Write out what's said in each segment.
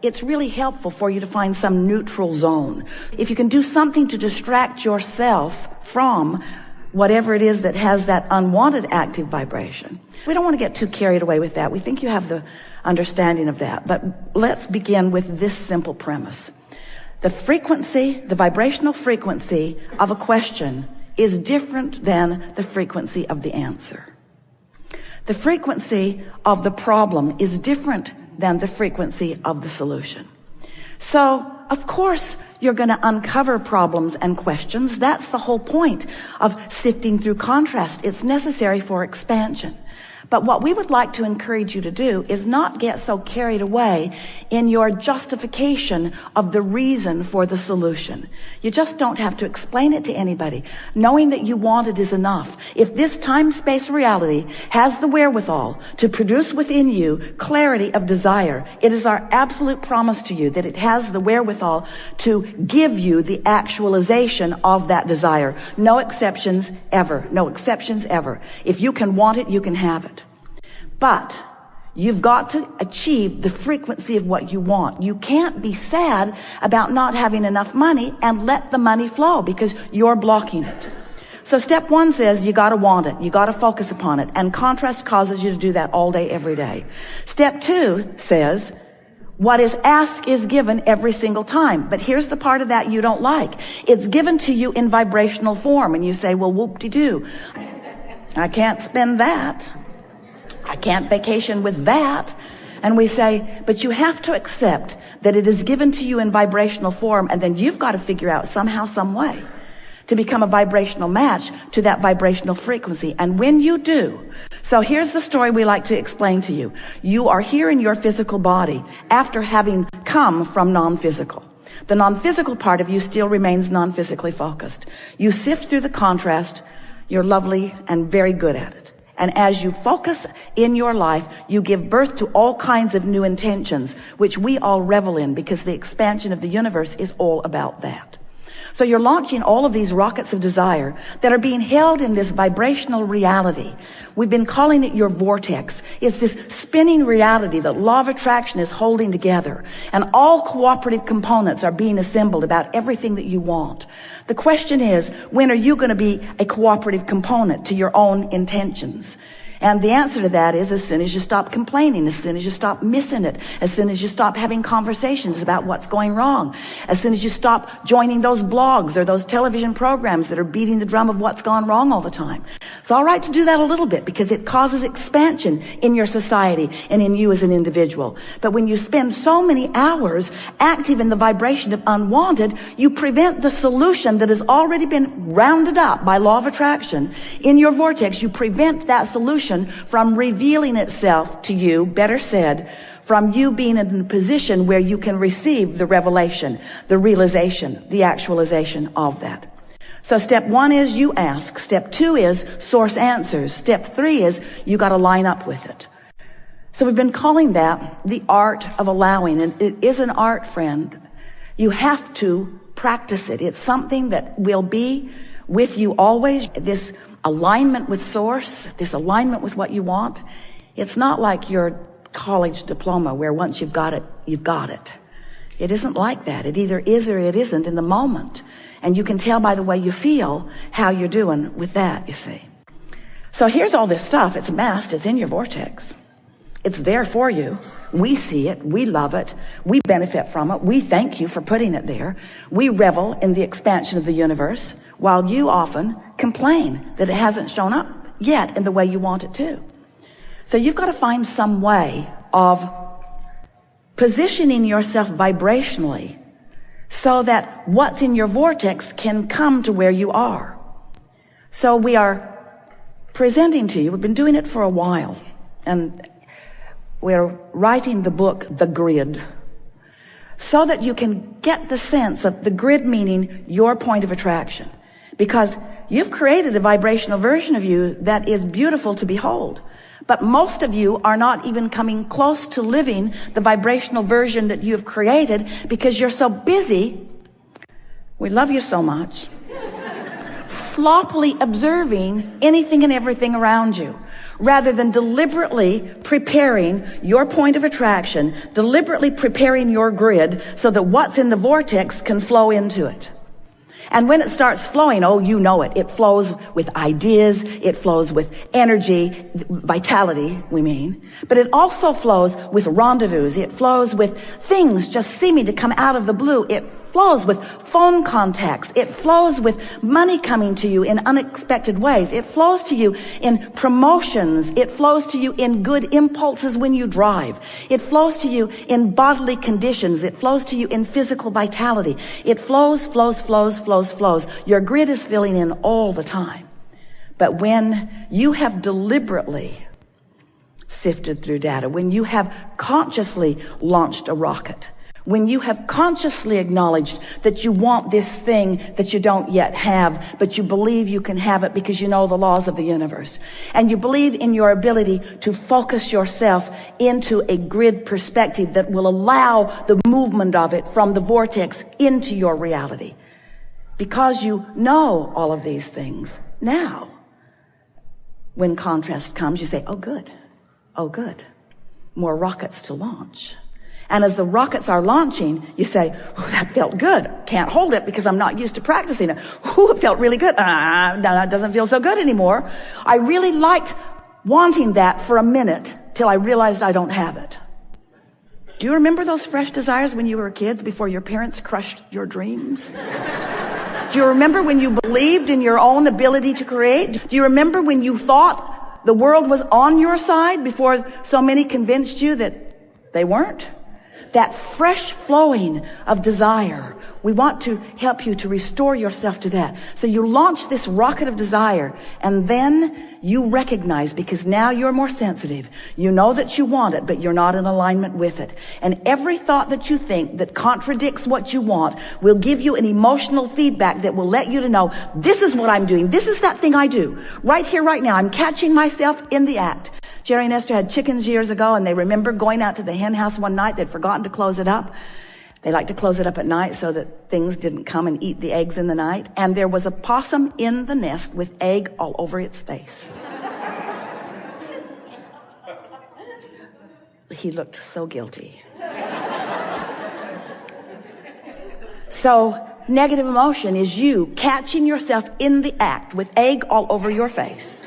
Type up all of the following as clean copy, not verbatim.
it's really helpful for you to find some neutral zone. If you can do something to distract yourself from whatever it is that has that unwanted active vibration. We don't want to get too carried away with that. We think you have the understanding of that. But let's begin with this simple premise. The frequency, the vibrational frequency of a question is different than the frequency of the answer. The frequency of the problem is different than the frequency of the solution. So, of course, you're going to uncover problems and questions. That's the whole point of sifting through contrast. It's necessary for expansion. But what we would like to encourage you to do is not get so carried away in your justification of the reason for the solution. You just don't have to explain it to anybody. Knowing that you want it is enough. If this time-space reality has the wherewithal to produce within you clarity of desire, it is our absolute promise to you that it has the wherewithal to give you the actualization of that desire. No exceptions ever. No exceptions ever. If you can want it, you can have it. But you've got to achieve the frequency of what you want. You can't be sad about not having enough money and let the money flow because you're blocking it. So step one says you got to want it. You got to focus upon it. And contrast causes you to do that all day, every day. Step two says what is asked is given every single time. But here's the part of that you don't like. It's given to you in vibrational form. And you say, well, whoop-de-doo. I can't spend that. I can't vacation with that. And we say, but you have to accept that it is given to you in vibrational form, and then you've got to figure out somehow, some way to become a vibrational match to that vibrational frequency. And when you do, so here's the story we like to explain to you. You are here in your physical body after having come from non-physical. The non-physical part of you still remains non-physically focused. You sift through the contrast. You're lovely and very good at it. And as you focus in your life, you give birth to all kinds of new intentions, which we all revel in because the expansion of the universe is all about that. So you're launching all of these rockets of desire that are being held in this vibrational reality. We've been calling it your vortex. It's this spinning reality that law of attraction is holding together. And all cooperative components are being assembled about everything that you want. The question is, when are you going to be a cooperative component to your own intentions? And the answer to that is as soon as you stop complaining, as soon as you stop missing it, as soon as you stop having conversations about what's going wrong, as soon as you stop joining those blogs or those television programs that are beating the drum of what's gone wrong all the time. It's all right to do that a little bit because it causes expansion in your society and in you as an individual. But when you spend so many hours active in the vibration of unwanted, you prevent the solution that has already been rounded up by law of attraction in your vortex. You prevent that solution from revealing itself to you, better said, from you being in a position where you can receive the revelation, the realization, the actualization of that. So step one is you ask. Step two is source answers. Step three is you got to line up with it. So we've been calling that the art of allowing. And it is an art, friend. You have to practice it. It's something that will be with you always. This alignment with source, this alignment with what you want. It's not like your college diploma where once you've got it, you've got it. It isn't like that. It either is or it isn't in the moment. And you can tell by the way you feel how you're doing with that, you see. So here's all this stuff. It's amassed. It's in your vortex. It's there for you. We see it. We love it. We benefit from it. We thank you for putting it there. We revel in the expansion of the universe, while you often complain that it hasn't shown up yet in the way you want it to. So you've got to find some way of positioning yourself vibrationally so that what's in your vortex can come to where you are. So we are presenting to you, we've been doing it for a while, and we're writing the book, The Grid, so that you can get the sense of the grid meaning your point of attraction. Because you've created a vibrational version of you that is beautiful to behold. But most of you are not even coming close to living the vibrational version that you've created because you're so busy. We love you so much. Sloppily observing anything and everything around you, rather than deliberately preparing your point of attraction, deliberately preparing your grid so that what's in the vortex can flow into it. And when it starts flowing, oh, you know it. It flows with ideas. It flows with energy, vitality, we mean. But it also flows with rendezvous. It flows with things just seeming to come out of the blue. It flows with phone contacts. It flows with money coming to you in unexpected ways. It flows to you in promotions. It flows to you in good impulses when you drive. It flows to you in bodily conditions. It flows to you in physical vitality. It flows. Your grid is filling in all the time. But when you have deliberately sifted through data, when you have consciously launched a rocket, when you have consciously acknowledged that you want this thing that you don't yet have, but you believe you can have it because you know the laws of the universe, and you believe in your ability to focus yourself into a grid perspective that will allow the movement of it from the vortex into your reality. Because you know all of these things now, when contrast comes, you say, oh good, more rockets to launch. And as the rockets are launching, you say, oh, that felt good. Can't hold it because I'm not used to practicing it. Oh, it felt really good. No, that doesn't feel so good anymore. I really liked wanting that for a minute till I realized I don't have it. Do you remember those fresh desires when you were kids before your parents crushed your dreams? Do you remember when you believed in your own ability to create? Do you remember when you thought the world was on your side before so many convinced you that they weren't? That fresh flowing of desire. We want to help you to restore yourself to that. So you launch this rocket of desire, and then you recognize, because now you're more sensitive. You know that you want it, but you're not in alignment with it. And every thought that you think that contradicts what you want will give you an emotional feedback that will let you to know, this is what I'm doing. This is that thing I do. Right here, right now. I'm catching myself in the act. Jerry and Esther had chickens years ago, and they remember going out to the hen house one night. They'd forgotten to close it up. They like to close it up at night so that things didn't come and eat the eggs in the night. And there was a possum in the nest with egg all over its face. He looked so guilty. So negative emotion is you catching yourself in the act with egg all over your face.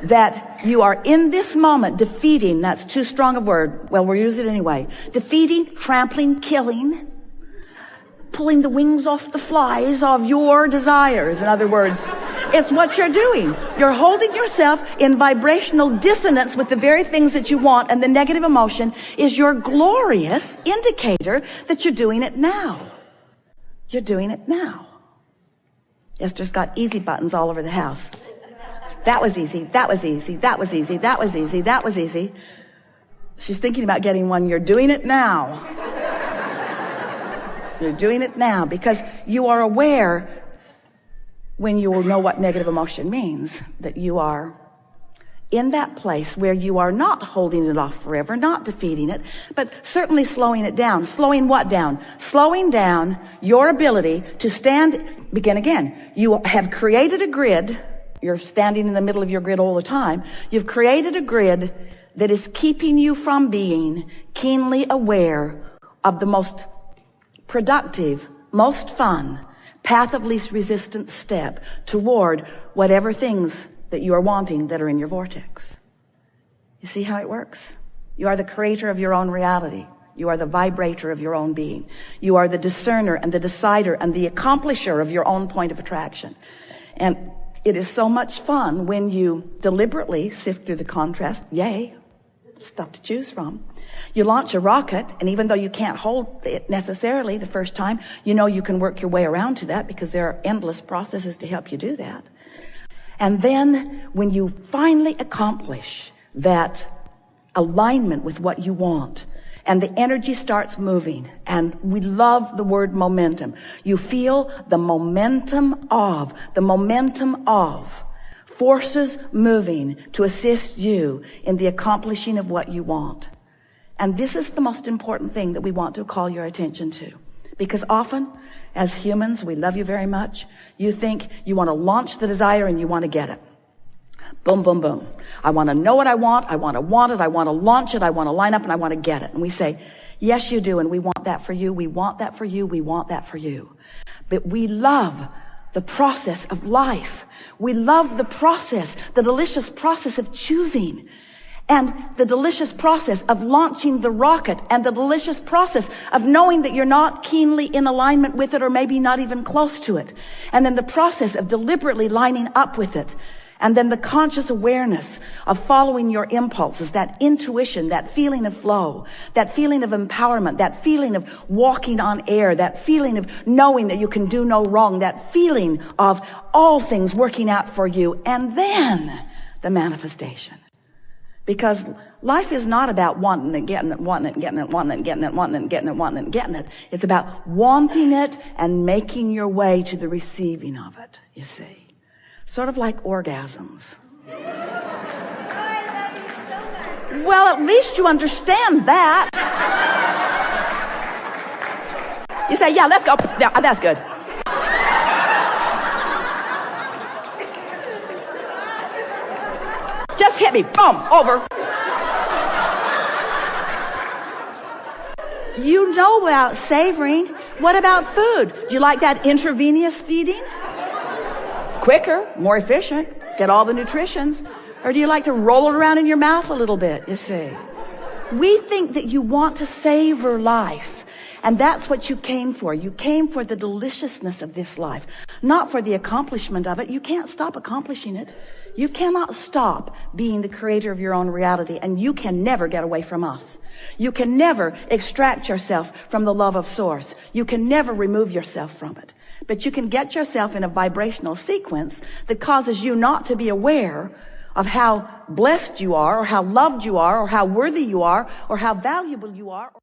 That you are in this moment defeating, that's too strong a word, well, we'll use it anyway, defeating, trampling, killing, pulling the wings off the flies of your desires. In other words, it's what you're doing. You're holding yourself in vibrational dissonance with the very things that you want, and the negative emotion is your glorious indicator that you're doing it now. You're doing it now. Esther's got easy buttons all over the house. That was easy. That was easy. That was easy. That was easy. That was easy. She's thinking about getting one. You're doing it now. You're doing it now because you are aware when you will know what negative emotion means, that you are in that place where you are not holding it off forever, not defeating it, but certainly slowing it down. Slowing what down? Slowing down your ability to stand, begin again. You have created a grid. You're standing in the middle of your grid all the time. You've created a grid that is keeping you from being keenly aware of the most productive, most fun, path of least resistance step toward whatever things that you are wanting that are in your vortex. You see how it works? You are the creator of your own reality. You are the vibrator of your own being. You are the discerner and the decider and the accomplisher of your own point of attraction. And it is so much fun when you deliberately sift through the contrast. Yay, stuff to choose from. You launch a rocket, and even though you can't hold it necessarily the first time, you know you can work your way around to that because there are endless processes to help you do that. And then when you finally accomplish that alignment with what you want, and the energy starts moving, and we love the word momentum. You feel the momentum of forces moving to assist you in the accomplishing of what you want. And this is the most important thing that we want to call your attention to. Because often, as humans, we love you very much. You think you want to launch the desire and you want to get it. Boom, boom, boom. I want to know what I want. I want to want it. I want to launch it. I want to line up and I want to get it. And we say, yes, you do. And we want that for you. We want that for you. We want that for you. But we love the process of life. We love the process, the delicious process of choosing, and the delicious process of launching the rocket, and the delicious process of knowing that you're not keenly in alignment with it, or maybe not even close to it. And then the process of deliberately lining up with it. And then the conscious awareness of following your impulses, that intuition, that feeling of flow, that feeling of empowerment, that feeling of walking on air, that feeling of knowing that you can do no wrong, that feeling of all things working out for you, and then the manifestation. Because life is not about wanting and getting it, wanting it, getting it, wanting it, getting it, wanting it, getting it, wanting it, getting it. It's about wanting it and making your way to the receiving of it, you see. Sort of like orgasms. Well, at least you understand that. You say, yeah, let's go. Yeah, that's good. Just hit me. Boom. Over. You know about savoring. What about food? Do you like that intravenous feeding? Quicker, more efficient, get all the nutritions. Or do you like to roll it around in your mouth a little bit, you see? We think that you want to savor life, and that's what you came for. You came for the deliciousness of this life, not for the accomplishment of it. You can't stop accomplishing it. You cannot stop being the creator of your own reality, and you can never get away from us. You can never extract yourself from the love of source. You can never remove yourself from it. But you can get yourself in a vibrational sequence that causes you not to be aware of how blessed you are, or how loved you are, or how worthy you are, or how valuable you are.